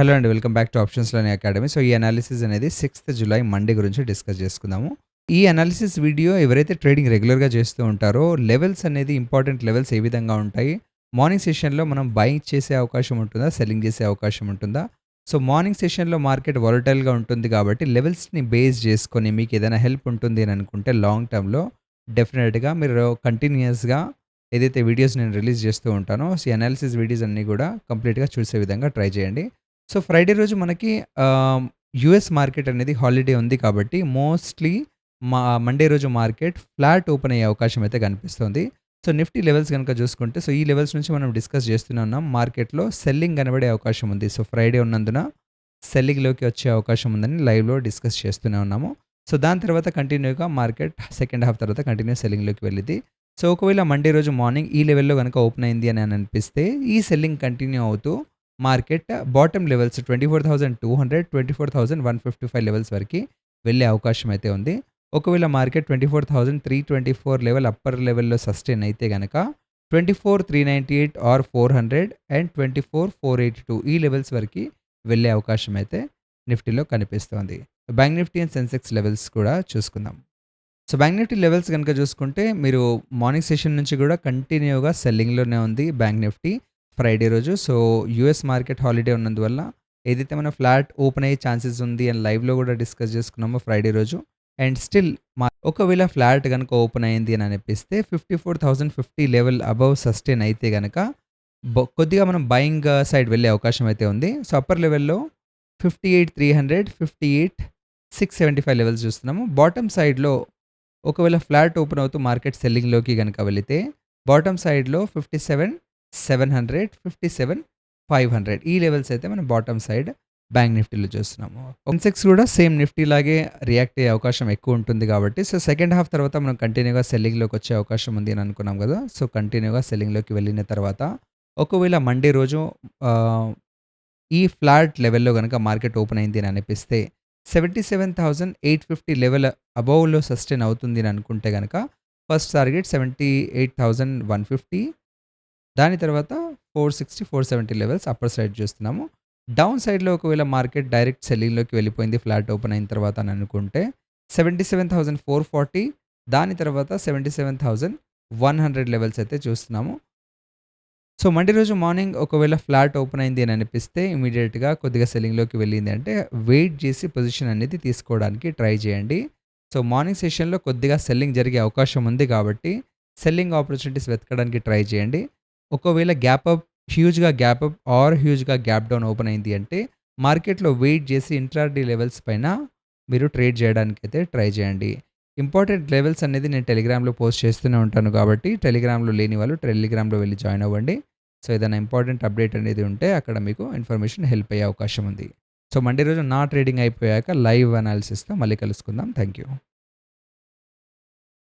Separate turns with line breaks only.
Hello అండి. Welcome back to options learning academy. So, ఈ analysis అనేది 6థ్ జులై మండే గురించి డిస్కస్ చేసుకుందాము. ఈ అనాలిసిస్ వీడియో ఎవరైతే ట్రేడింగ్ రెగ్యులర్‌గా చేస్తూ ఉంటారో, లెవెల్స్ అనేది ఇంపార్టెంట్ లెవెల్స్ ఏ విధంగా ఉంటాయి? మార్నింగ్ సెషన్‌లో మనం బయింగ్ చేసే అవకాశం ఉంటుందా? సెల్లింగ్ చేసే అవకాశం ఉంటుందా? సో, మార్నింగ్ సెషన్‌లో మార్కెట్ వాలటైల్‌గా ఉంటుంది కాబట్టి, లెవెల్స్‌ని బేస్ చేసుకొని మీకు ఏదైనా హెల్ప్ ఉంటుంది అని అనుకుంటే లాంగ్ టర్మ్‌లో డెఫినిట్‌గా మీరు కంటిన్యూయస్‌గా ఏదైతే వీడియోస్ నేను రిలీజ్ చేస్తూ ఉంటానో, ఈ అనాలిసిస్ వీడియోస్ అన్నీ కూడా కంప్లీట్‌గా చూసే విధంగా ట్రై చేయండి. సో, ఫ్రైడే రోజు మనకి యూఎస్ మార్కెట్ అనేది హాలిడే ఉంది కాబట్టి మోస్ట్‌లీ మండే రోజు మార్కెట్ ఫ్లాట్ ఓపెన్ అయ్యే అవకాశం అయితే కనిపిస్తుంది. సో, నిఫ్టీ లెవెల్స్ గనుక చూసుకుంటే, సో, ఈ లెవెల్స్ నుంచి మనం డిస్కస్ చేస్తూనే ఉన్నాం. మార్కెట్‌లో సెల్లింగ్ కనబడే అవకాశం ఉంది. సో, ఫ్రైడే ఉన్నందున సెల్లింగ్‌లోకి వచ్చే అవకాశం ఉందని లైవ్‌లో డిస్కస్ చేస్తూనే ఉన్నాము. సో, దాని తర్వాత కంటిన్యూగా మార్కెట్ సెకండ్ హాఫ్ తర్వాత కంటిన్యూ సెల్లింగ్‌లోకి వెళ్ళిద్ది. సో, ఒకవేళ మండే రోజు మార్నింగ్ ఈ లెవెల్‌లో గనుక ఓపెన్ అయింది అని అనిపిస్తే, ఈ సెల్లింగ్ కంటిన్యూ అవుతూ మార్కెట్ బాటమ్ లెవెల్స్ 24,200, 24,155 లెవెల్స్ వరకి వెళ్ళే అవకాశం అయితే ఉంది. ఒకవేళ మార్కెట్ 24,324 లెవెల్ అప్పర్ లెవెల్‌లో సస్టైన్ అయితే గనక 24,398 ఆర్ 400 అండ్ 24,482 ఈ లెవెల్స్ వరకి వెళ్ళే అవకాశం అయితే నిఫ్టీలో కనిపిస్తోంది. Bank Nifty and Sensex levels కూడా చూసుకుందాం. సో, బ్యాంక్ నిఫ్టీ లెవెల్స్ గనుక చూసుకుంటే మీరు మార్నింగ్ సెషన్ నుంచి కూడా కంటిన్యూగా సెల్లింగ్‌లోనే ఉంది బ్యాంక్ నిఫ్టీ ఫ్రైడే రోజు. సో, యూఎస్ మార్కెట్ హాలిడే ఉన్నందువల్ల ఏదైతే మనం ఫ్లాట్ ఓపెన్ అయ్యే ఛాన్సెస్ ఉంది అని లైవ్‌లో కూడా డిస్కస్ చేసుకున్నామో ఫ్రైడే రోజు. అండ్ స్టిల్ ఒకవేళ ఫ్లాట్ గనుక ఓపెన్ అయింది అని అనిపిస్తే 54,050 లెవెల్ అబోవ్ సస్టైన్ అయితే గనక కొద్దిగా మనం బయింగ్ సైడ్ వెళ్ళే అవకాశం అయితే ఉంది. సో, అప్పర్ లెవెల్‌లో 58,300, 58,675 లెవెల్స్ చూస్తున్నాము. బాటమ్ సైడ్‌లో ఒకవేళ ఫ్లాట్ ఓపెన్ అవుతూ మార్కెట్ సెల్లింగ్‌లోకి గనక వెళితే బాటమ్ సైడ్‌లో 57,700, 57,500 ఈ లెవెల్స్ అయితే మనం బాటమ్ సైడ్ బ్యాంక్ నిఫ్టీలో చూస్తున్నాము. సెన్సెక్స్ కూడా సేమ్ నిఫ్టీ లాగే రియాక్ట్ అయ్యే అవకాశం ఎక్కువ ఉంటుంది కాబట్టి సో, సెకండ్ హాఫ్ తర్వాత మనం కంటిన్యూగా సెల్లింగ్‌లోకి వచ్చే అవకాశం ఉంది అని అనుకున్నాం కదా! సో, కంటిన్యూగా సెల్లింగ్‌లోకి వెళ్ళిన తర్వాత ఒకవేళ మండే రోజు ఆహ్, ఈ ఫ్లాట్ లెవెల్‌లో గనక మార్కెట్ ఓపెన్ అయింది అని అనిపిస్తే 77,850 లెవెల్ అబోవ్‌లో సస్టైన్ అవుతుంది అని అనుకుంటే గనక ఫస్ట్ టార్గెట్ 78,150 దాని తర్వాత 460, 470 లెవెల్స్ అప్పర్ సైడ్ చూస్తున్నాము. డౌన్ సైడ్‌లో ఒకవేళ మార్కెట్ డైరెక్ట్ సెల్లింగ్‌లోకి వెళ్ళిపోయింది ఫ్లాట్ ఓపెన్ అయిన తర్వాత అని అనుకుంటే 77,440 దాని తర్వాత 77,100 లెవెల్స్ అయితే చూస్తున్నాము. సో, మండే రోజు మార్నింగ్ ఒకవేళ ఫ్లాట్ ఓపెన్ అయింది అని అనిపిస్తే ఇమ్మీడియేట్‌గా కొద్దిగా సెల్లింగ్‌లోకి వెళ్ళింది అంటే వెయిట్ చేసి పొజిషన్ అనేది తీసుకోవడానికి ట్రై చేయండి. సో, మార్నింగ్ సెషన్‌లో కొద్దిగా సెల్లింగ్ జరిగే అవకాశం ఉంది కాబట్టి సెల్లింగ్ ఆపర్చునిటీస్ వెతకడానికి ట్రై చేయండి. ఒకవేళ హ్యూజ్‌గా గ్యాప్ అప్ ఆర్ హ్యూజ్‌గా గ్యాప్ డౌన్ ఓపెన్ అయింది అంటే మార్కెట్‌లో వెయిట్ చేసి ఇంట్రాడే లెవెల్స్ పైన మీరు ట్రేడ్ చేయడానికైతే ట్రై చేయండి. ఇంపార్టెంట్ లెవెల్స్ అనేది నేను టెలిగ్రామ్‌లో పోస్ట్ చేస్తూనే ఉంటాను కాబట్టి టెలిగ్రామ్‌లో లేని వాళ్ళు టెలిగ్రామ్‌లో వెళ్లి జాయిన్ అవ్వండి. సో, ఏదైనా ఇంపార్టెంట్ అప్డేట్ అనేది ఉంటే అక్కడ మీకు ఇన్ఫర్మేషన్ హెల్ప్ అయ్యే అవకాశం ఉంది. సో, మండే రోజు నా ట్రేడింగ్ అయిపోయాక లైవ్ అనాలిసిస్‌తో మళ్ళీ కలుసుకుందాం. Thank you.